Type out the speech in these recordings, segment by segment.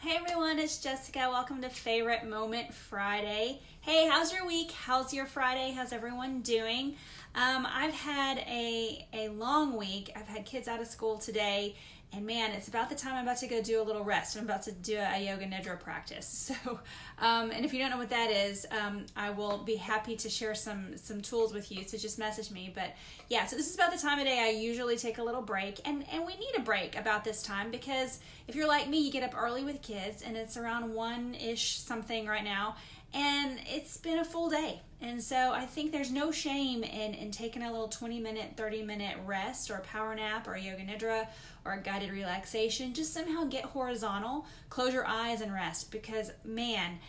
Hey everyone, it's Jessica. Welcome to Favorite Moment Friday. Hey, how's your week? How's your Friday? How's everyone doing? I've had a long week. I've had kids out of school today, and man, it's about the time I'm about to go do a little rest. I'm about to do a yoga nidra practice. So, and if you don't know what that is, I will be happy to share some tools with you. So just message me. But yeah, so this is about the time of day I usually take a little break, and we need a break about this time because if you're like me, you get up early with kids, and it's around 1-ish something right now. And it's been a full day. And so I think there's no shame in taking a little 20-minute, 30-minute rest or a power nap or a yoga nidra or a guided relaxation. Just somehow get horizontal, close your eyes and rest because, man,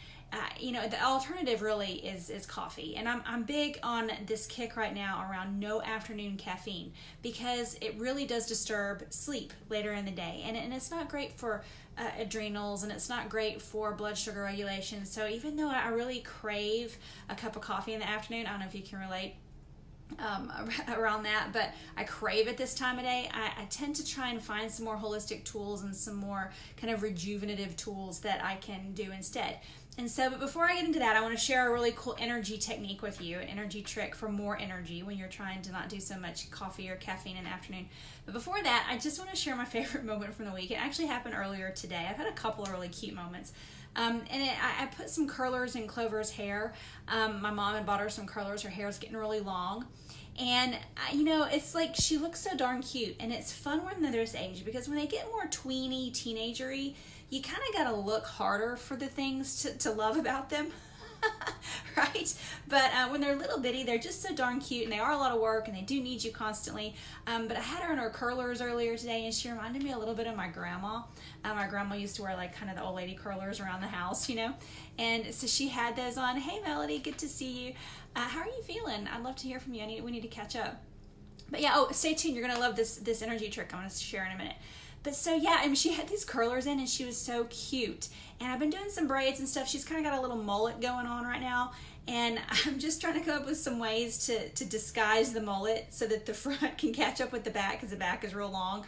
the alternative really is coffee. And I'm big on this kick right now around no afternoon caffeine because it really does disturb sleep later in the day. And it's not great for adrenals, and it's not great for blood sugar regulation. So even though I really crave a cup of coffee in the afternoon, I don't know if you can relate around that, but I crave it this time of day. I tend to try and find some more holistic tools and some more kind of rejuvenative tools that I can do instead. And so, but before I get into that, I want to share a really cool energy technique with you, an energy trick for more energy when you're trying to not do so much coffee or caffeine in the afternoon. But before that, I just want to share my favorite moment from the week. It actually happened earlier today. I've had a couple of really cute moments. I put some curlers in Clover's hair. My mom had bought her some curlers. Her hair is getting really long. And, it's like she looks so darn cute. And it's fun when they're this age because when they get more tweeny, teenagery, you kind of got to look harder for the things to love about them. Right? But when they're little bitty, they're just so darn cute, and they are a lot of work, and they do need you constantly. But I had her in her curlers earlier today, and she reminded me a little bit of my grandma. My grandma used to wear like kind of the old lady curlers around the house, and so she had those on. Hey Melody, good to see you. How are you feeling? I'd love to hear from you. We need to catch up. But yeah, stay tuned. You're gonna love this energy trick I'm gonna share in a minute. But so yeah, she had these curlers in and she was so cute. And I've been doing some braids and stuff. She's kind of got a little mullet going on right now. And I'm just trying to come up with some ways to disguise the mullet so that the front can catch up with the back because the back is real long.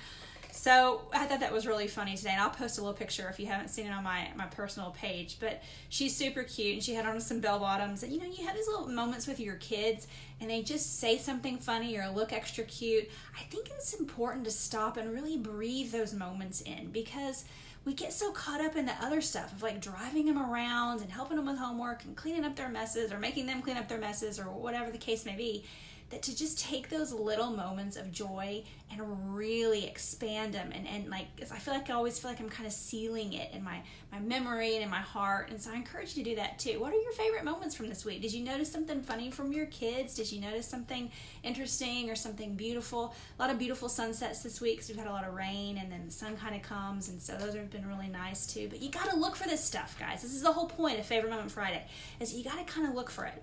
So I thought that was really funny today, and I'll post a little picture if you haven't seen it on my personal page. But she's super cute, and she had on some bell bottoms. And you have these little moments with your kids, and they just say something funny or look extra cute. I think it's important to stop and really breathe those moments in because we get so caught up in the other stuff of like driving them around and helping them with homework and cleaning up their messes or making them clean up their messes or whatever the case may be, that to just take those little moments of joy and really expand them and like, I always feel like I'm kind of sealing it in my memory and in my heart. And so I encourage you to do that too. What are your favorite moments from this week? Did you notice something funny from your kids? Did you notice something interesting or something beautiful? A lot of beautiful sunsets this week because we've had a lot of rain, and then the sun kind of comes, and so those have been really nice too. But you got to look for this stuff, guys. This is the whole point of Favorite Moment Friday, is you got to kind of look for it.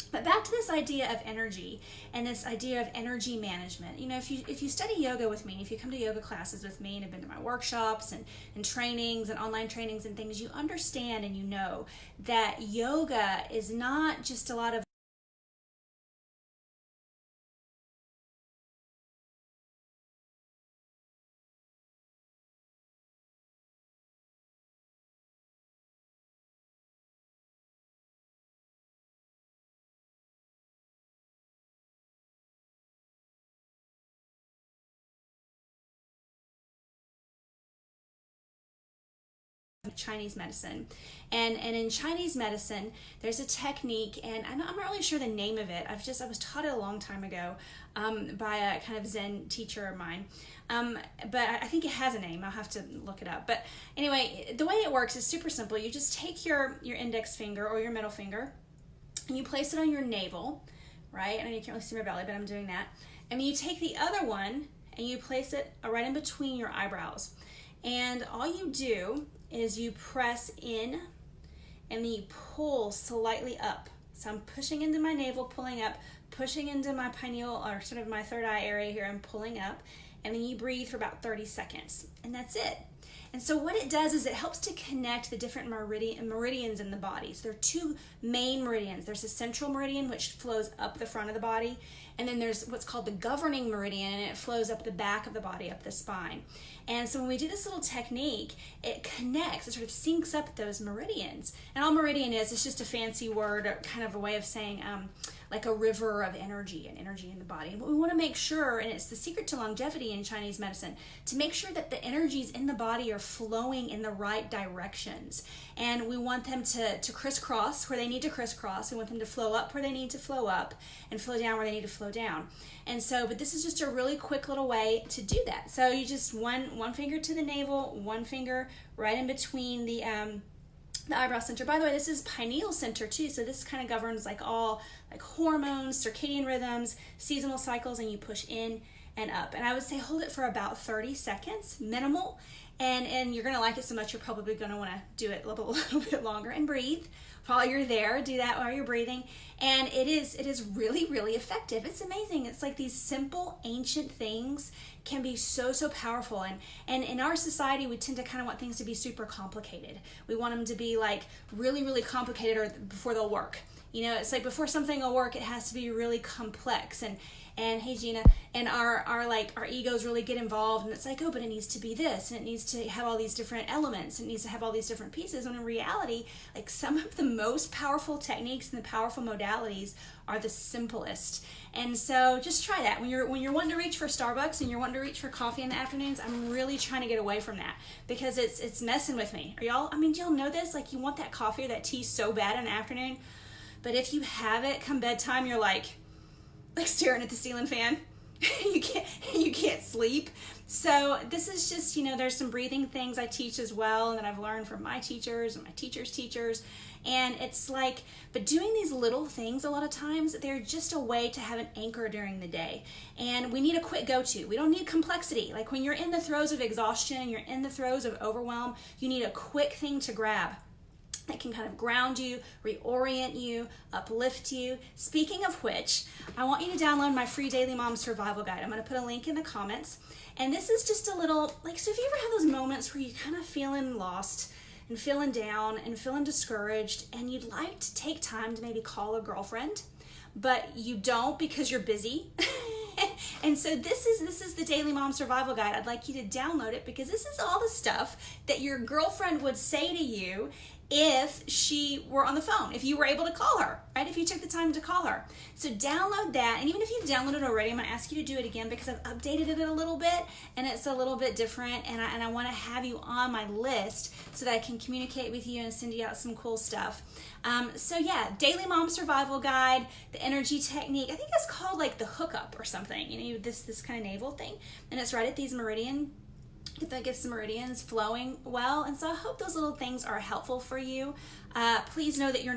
But back to this idea of energy and this idea of energy management. If you study yoga with me, if you come to yoga classes with me and have been to my workshops and trainings and online trainings and things, you understand and you know that yoga is not just a lot of Chinese medicine. And in Chinese medicine, there's a technique, and I'm not really sure the name of it. I was taught it a long time ago by a kind of Zen teacher of mine. But I think it has a name. I'll have to look it up. But anyway, the way it works is super simple. You just take your index finger or your middle finger, and you place it on your navel, right? I know you can't really see my belly, but I'm doing that. And then you take the other one, and you place it right in between your eyebrows. And all you do is you press in and then you pull slightly up. So I'm pushing into my navel, pulling up, pushing into my pineal or sort of my third eye area here, I'm pulling up, and then you breathe for about 30 seconds, and that's it. And so what it does is it helps to connect the different meridians in the body. So there are two main meridians. There's a central meridian, which flows up the front of the body, And then there's what's called the governing meridian, and it flows up the back of the body, up the spine. And so when we do this little technique, it connects, it sort of syncs up those meridians. And all meridian is, it's just a fancy word, kind of a way of saying like a river of energy and energy in the body. And we want to make sure, and it's the secret to longevity in Chinese medicine, to make sure that the energies in the body are flowing in the right directions. And we want them to crisscross where they need to crisscross. We want them to flow up where they need to flow up and flow down where they need to flow down. And so, but this is just a really quick little way to do that. So you just one finger to the navel, one finger right in between the eyebrow center. By the way, this is pineal center too, so this kind of governs like all like hormones, circadian rhythms, seasonal cycles, and you push in and up. And I would say hold it for about 30 seconds, minimal, and you're gonna like it so much you're probably gonna want to do it a little bit longer. And breathe while you're there. Do that while you're breathing. And it is really, really effective. It's amazing. It's like these simple ancient things can be so powerful. And in our society, we tend to kind of want things to be super complicated. We want them to be like really, really complicated or before they'll work. You know, it's like before something will work, it has to be really complex. And hey Gina, and our egos really get involved, and it's like, oh, but it needs to be this, and it needs to have all these different elements, it needs to have all these different pieces. When in reality, like some of the most powerful techniques and the powerful modalities are the simplest. And so just try that. When you're wanting to reach for Starbucks and you're wanting to reach for coffee in the afternoons, I'm really trying to get away from that because it's messing with me. Do y'all know this? Like you want that coffee or that tea so bad in the afternoon, but if you have it come bedtime, you're like staring at the ceiling fan. you can't sleep. So this is just, there's some breathing things I teach as well that I've learned from my teachers and my teachers' teachers. And it's like, but doing these little things a lot of times, they're just a way to have an anchor during the day. And we need a quick go-to. We don't need complexity. Like when you're in the throes of exhaustion, you're in the throes of overwhelm, you need a quick thing to grab that can kind of ground you, reorient you, uplift you. Speaking of which, I want you to download my free Daily Mom Survival Guide. I'm going to put a link in the comments. And this is just a little, so if you ever have those moments where you're kind of feeling lost and feeling down and feeling discouraged, and you'd like to take time to maybe call a girlfriend, but you don't because you're busy. And so this is the Daily Mom Survival Guide. I'd like you to download it because this is all the stuff that your girlfriend would say to you if she were on the phone, if you were able to call her, right? If you took the time to call her. So download that, and even if you've downloaded it already, I'm gonna ask you to do it again because I've updated it a little bit and it's a little bit different, and I wanna have you on my list so that I can communicate with you and send you out some cool stuff. So yeah, Daily Mom Survival Guide, the energy technique, I think it's called like the hookup or something, this kind of navel thing, and it's right at these that gets the meridians flowing well. And so I hope those little things are helpful for you. Please know that you're not